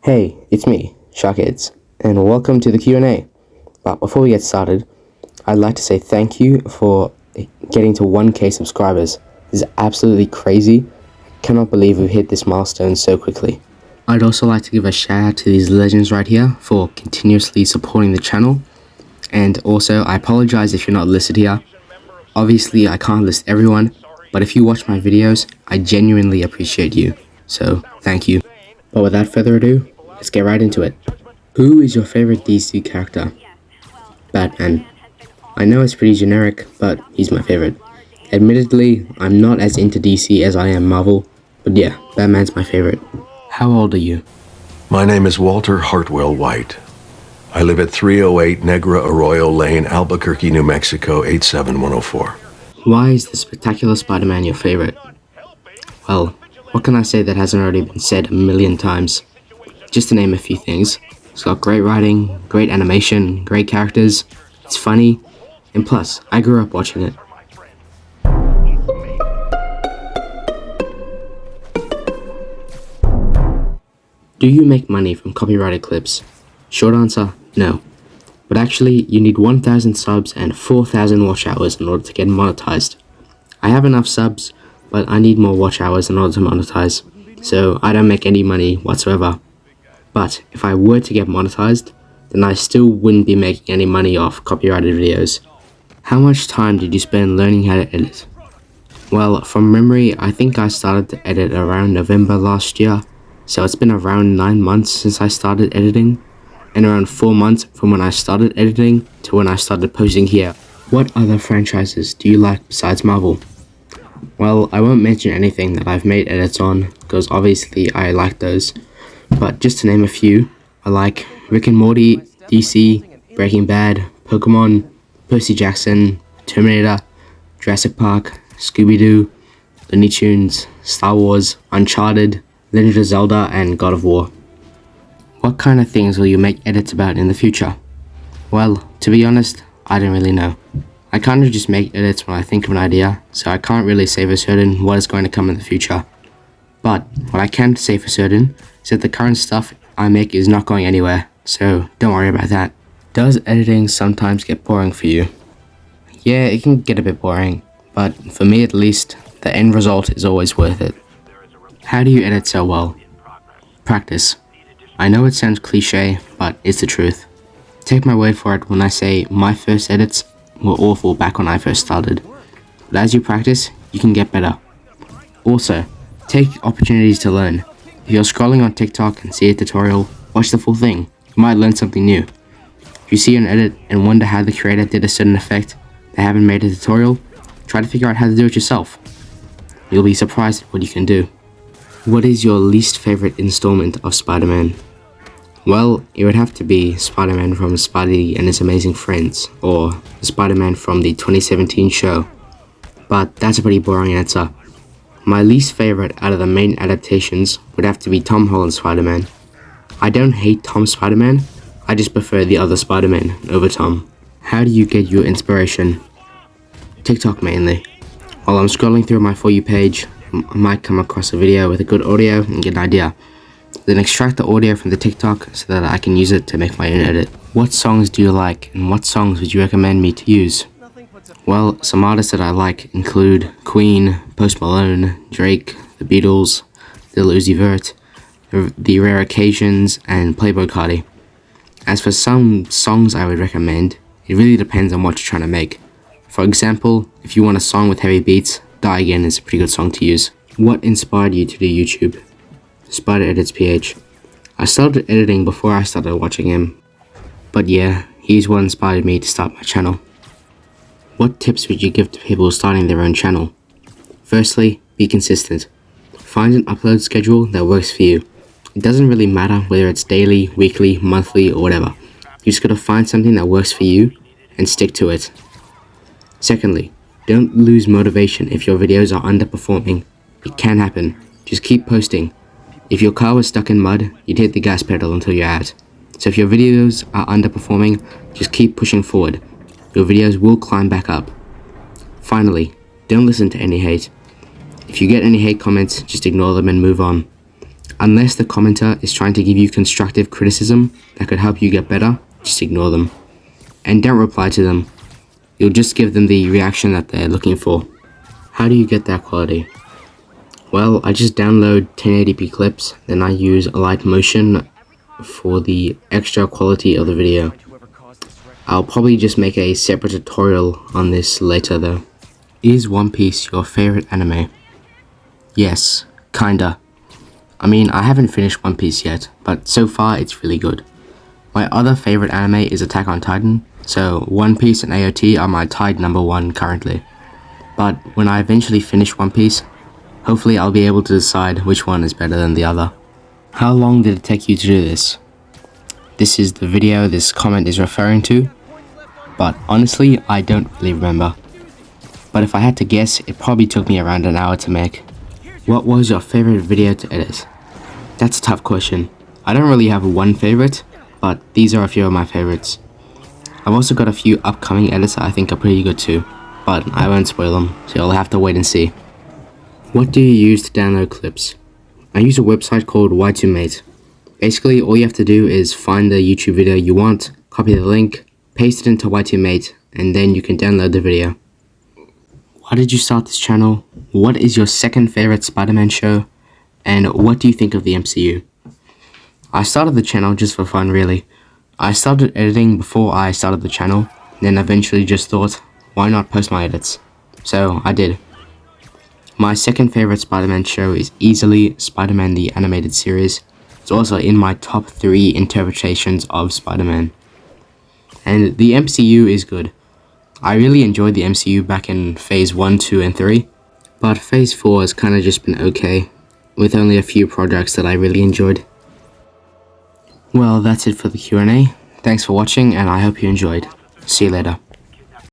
Hey, it's me, SharkEdz, and welcome to the Q&A. But before we get started, I'd like to say thank you for getting to 1K subscribers. This is absolutely crazy. I cannot believe we've hit this milestone so quickly. I'd also like to give a shout out to these legends right here for continuously supporting the channel. And also, I apologize if you're not listed here. Obviously, I can't list everyone, but if you watch my videos, I genuinely appreciate you. So, thank you. But without further ado, let's get right into it. Who is your favorite DC character? Batman. I know it's pretty generic, but he's my favorite. Admittedly, I'm not as into DC as I am Marvel, but yeah, Batman's my favorite. How old are you? My name is Walter Hartwell White. I live at 308 Negra Arroyo Lane, Albuquerque, New Mexico, 87104. Why is the Spectacular Spider-Man your favorite? Well, what can I say that hasn't already been said a million times? Just to name a few things. It's got great writing, great animation, great characters, it's funny, and plus, I grew up watching it. Do you make money from copyrighted clips? Short answer, no. But actually, you need 1,000 subs and 4,000 watch hours in order to get monetized. I have enough subs, but I need more watch hours in order to monetize, so I don't make any money whatsoever. But if I were to get monetized, then I still wouldn't be making any money off copyrighted videos. How much time did you spend learning how to edit? Well, from memory, I think I started to edit around November last year, so it's been around 9 months since I started editing, and around 4 months from when I started editing to when I started posting here. What other franchises do you like besides Marvel? Well, I won't mention anything that I've made edits on, because obviously I like those. But just to name a few, I like Rick and Morty, DC, Breaking Bad, Pokemon, Percy Jackson, Terminator, Jurassic Park, Scooby-Doo, Looney Tunes, Star Wars, Uncharted, Legend of Zelda, and God of War. What kind of things will you make edits about in the future? Well, to be honest, I don't really know. I kind of just make edits when I think of an idea, so I can't really say for certain what is going to come in the future. But what I can say for certain is that the current stuff I make is not going anywhere, so don't worry about that. Does editing sometimes get boring for you? Yeah, it can get a bit boring, but for me at least, the end result is always worth it. How do you edit so well? Practice. I know it sounds cliche, but it's the truth. Take my word for it when I say my first edits were awful back when I first started. But as you practice, you can get better. Also, take opportunities to learn. If you're scrolling on TikTok and see a tutorial, watch the full thing. You might learn something new. If you see an edit and wonder how the creator did a certain effect, they haven't made a tutorial, try to figure out how to do it yourself. You'll be surprised at what you can do. What is your least favorite installment of Spider-Man? Well, it would have to be Spider-Man from Spidey and His Amazing Friends, or Spider-Man from the 2017 show. But that's a pretty boring answer. My least favorite out of the main adaptations would have to be Tom Holland's Spider-Man. I don't hate Tom's Spider-Man, I just prefer the other Spider-Man over Tom. How do you get your inspiration? TikTok mainly. While I'm scrolling through my For You page, I might come across a video with a good audio and get an idea. Then extract the audio from the TikTok so that I can use it to make my own edit. What songs do you like, and what songs would you recommend me to use? Well, some artists that I like include Queen, Post Malone, Drake, The Beatles, Lil Uzi Vert, The Rare Occasions, and Playboi Carti. As for some songs I would recommend, it really depends on what you're trying to make. For example, if you want a song with heavy beats, Die Again is a pretty good song to use. What inspired you to do YouTube? SpiderEdz PH. I started editing before I started watching him. But yeah, he's what inspired me to start my channel. What tips would you give to people starting their own channel? Firstly, be consistent. Find an upload schedule that works for you. It doesn't really matter whether it's daily, weekly, monthly, or whatever. You just gotta find something that works for you and stick to it. Secondly, don't lose motivation if your videos are underperforming. It can happen. Just keep posting. If your car was stuck in mud, you'd hit the gas pedal until you're out. So if your videos are underperforming, just keep pushing forward. Your videos will climb back up. Finally, don't listen to any hate. If you get any hate comments, just ignore them and move on. Unless the commenter is trying to give you constructive criticism that could help you get better, just ignore them. And don't reply to them. You'll just give them the reaction that they're looking for. How do you get that quality? Well, I just download 1080p clips, then I use light motion for the extra quality of the video. I'll probably just make a separate tutorial on this later though. Is One Piece your favorite anime? Yes, kinda. I mean, I haven't finished One Piece yet, but so far it's really good. My other favorite anime is Attack on Titan, so One Piece and AOT are my tied number 1 currently. But when I eventually finish One Piece, hopefully I'll be able to decide which one is better than the other. How long did it take you to do this? This is the video this comment is referring to, but honestly, I don't really remember. But if I had to guess, it probably took me around an hour to make. What was your favorite video to edit? That's a tough question. I don't really have one favorite, but these are a few of my favorites. I've also got a few upcoming edits that I think are pretty good too, but I won't spoil them, so you'll have to wait and see. What do you use to download clips? I use a website called Y2Mate. Basically, all you have to do is find the YouTube video you want, copy the link, paste it into Y2Mate, and then you can download the video. Why did you start this channel? What is your second favorite Spider-Man show? And what do you think of the MCU? I started the channel just for fun, really. I started editing before I started the channel, then eventually just thought, why not post my edits? So I did. My second favorite Spider-Man show is easily Spider-Man the Animated Series. It's also in my top 3 interpretations of Spider-Man. And the MCU is good. I really enjoyed the MCU back in Phase 1, 2, and 3, but Phase 4 has kind of just been okay, with only a few projects that I really enjoyed. Well, that's it for the Q&A. Thanks for watching, and I hope you enjoyed. See you later.